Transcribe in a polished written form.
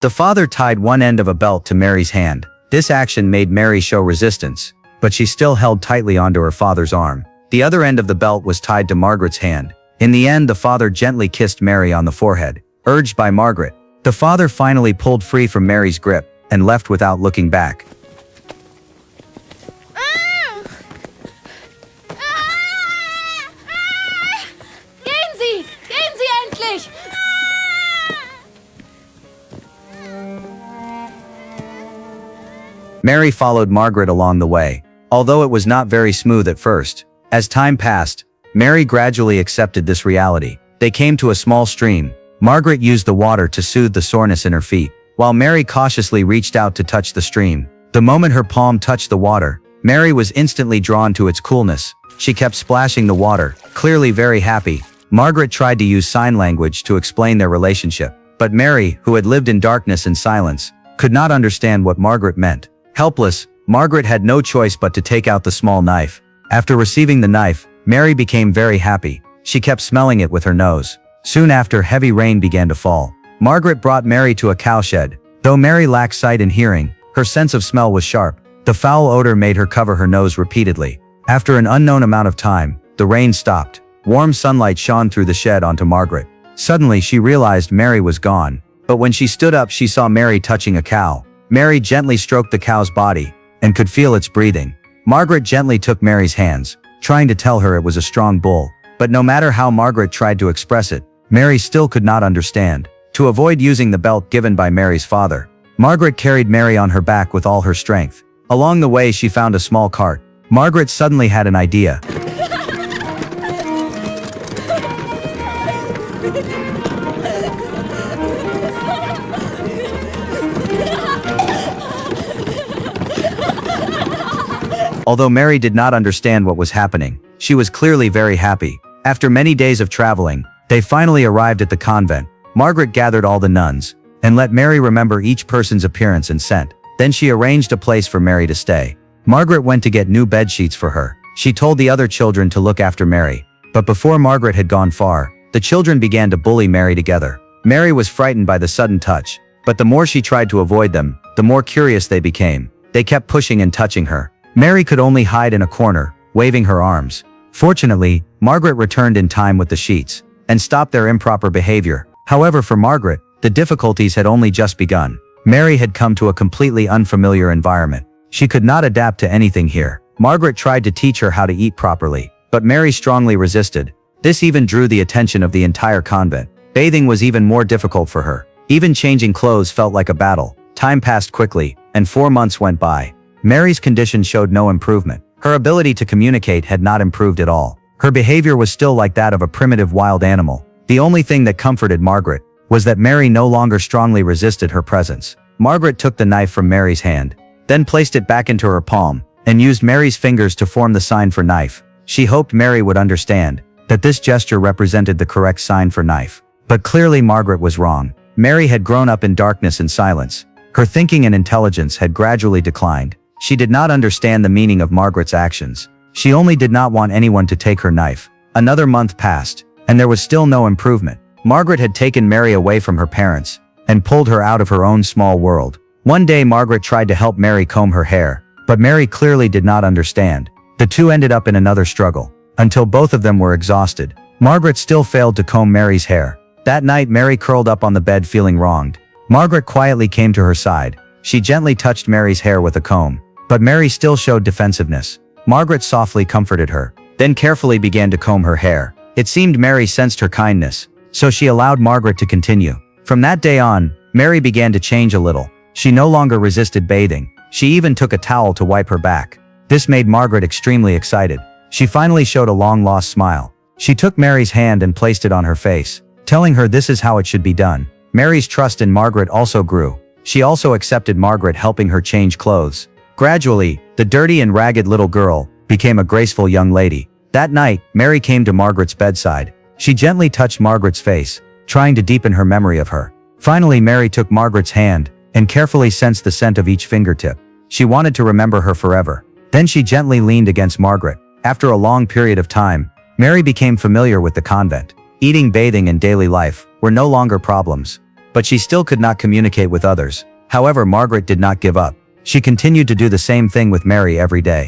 The father tied one end of a belt to Mary's hand. This action made Mary show resistance, but she still held tightly onto her father's arm. The other end of the belt was tied to Margaret's hand. In the end, the father gently kissed Mary on the forehead, urged by Margaret. The father finally pulled free from Mary's grip and left without looking back. Gehen Sie endlich! Mary followed Margaret along the way, although it was not very smooth at first. As time passed, Mary gradually accepted this reality. They came to a small stream. Margaret used the water to soothe the soreness in her feet, while Mary cautiously reached out to touch the stream. The moment her palm touched the water, Mary was instantly drawn to its coolness. She kept splashing the water, clearly very happy. Margaret tried to use sign language to explain their relationship, but Mary, who had lived in darkness and silence, could not understand what Margaret meant. Helpless, Margaret had no choice but to take out the small knife. After receiving the knife, Mary became very happy. She kept smelling it with her nose. Soon after, heavy rain began to fall. Margaret brought Mary to a cowshed. Though Mary lacked sight and hearing, her sense of smell was sharp. The foul odor made her cover her nose repeatedly. After an unknown amount of time, the rain stopped. Warm sunlight shone through the shed onto Margaret. Suddenly she realized Mary was gone. But when she stood up, she saw Mary touching a cow. Mary gently stroked the cow's body and could feel its breathing. Margaret gently took Mary's hands, trying to tell her it was a strong bull. But no matter how Margaret tried to express it, Mary still could not understand. To avoid using the belt given by Mary's father, Margaret carried Mary on her back with all her strength. Along the way, she found a small cart. Margaret suddenly had an idea. Although Mary did not understand what was happening, she was clearly very happy. After many days of traveling, they finally arrived at the convent. Margaret gathered all the nuns and let Mary remember each person's appearance and scent. Then she arranged a place for Mary to stay. Margaret went to get new bed sheets for her. She told the other children to look after Mary. But before Margaret had gone far, the children began to bully Mary together. Mary was frightened by the sudden touch, but the more she tried to avoid them, the more curious they became. They kept pushing and touching her. Mary could only hide in a corner, waving her arms. Fortunately, Margaret returned in time with the sheets and stopped their improper behavior. However, for Margaret, the difficulties had only just begun. Mary had come to a completely unfamiliar environment. She could not adapt to anything here. Margaret tried to teach her how to eat properly, but Mary strongly resisted. This even drew the attention of the entire convent. Bathing was even more difficult for her. Even changing clothes felt like a battle. Time passed quickly, and 4 months went by. Mary's condition showed no improvement. Her ability to communicate had not improved at all. Her behavior was still like that of a primitive wild animal. The only thing that comforted Margaret was that Mary no longer strongly resisted her presence. Margaret took the knife from Mary's hand, then placed it back into her palm, and used Mary's fingers to form the sign for knife. She hoped Mary would understand that this gesture represented the correct sign for knife. But clearly Margaret was wrong. Mary had grown up in darkness and silence. Her thinking and intelligence had gradually declined. She did not understand the meaning of Margaret's actions. She only did not want anyone to take her knife. Another month passed, and there was still no improvement. Margaret had taken Mary away from her parents and pulled her out of her own small world. One day Margaret tried to help Mary comb her hair, but Mary clearly did not understand. The two ended up in another struggle, until both of them were exhausted. Margaret still failed to comb Mary's hair. That night Mary curled up on the bed feeling wronged. Margaret quietly came to her side. She gently touched Mary's hair with a comb, but Mary still showed defensiveness. Margaret softly comforted her, then carefully began to comb her hair. It seemed Mary sensed her kindness, so she allowed Margaret to continue. From that day on, Mary began to change a little. She no longer resisted bathing. She even took a towel to wipe her back. This made Margaret extremely excited. She finally showed a long-lost smile. She took Mary's hand and placed it on her face, telling her this is how it should be done. Mary's trust in Margaret also grew. She also accepted Margaret helping her change clothes. Gradually, the dirty and ragged little girl became a graceful young lady. That night, Mary came to Margaret's bedside. She gently touched Margaret's face, trying to deepen her memory of her. Finally, Mary took Margaret's hand and carefully sensed the scent of each fingertip. She wanted to remember her forever. Then she gently leaned against Margaret. After a long period of time, Mary became familiar with the convent. Eating, bathing, and daily life were no longer problems. but she still could not communicate with others. However, Margaret did not give up. She continued to do the same thing with Mary every day.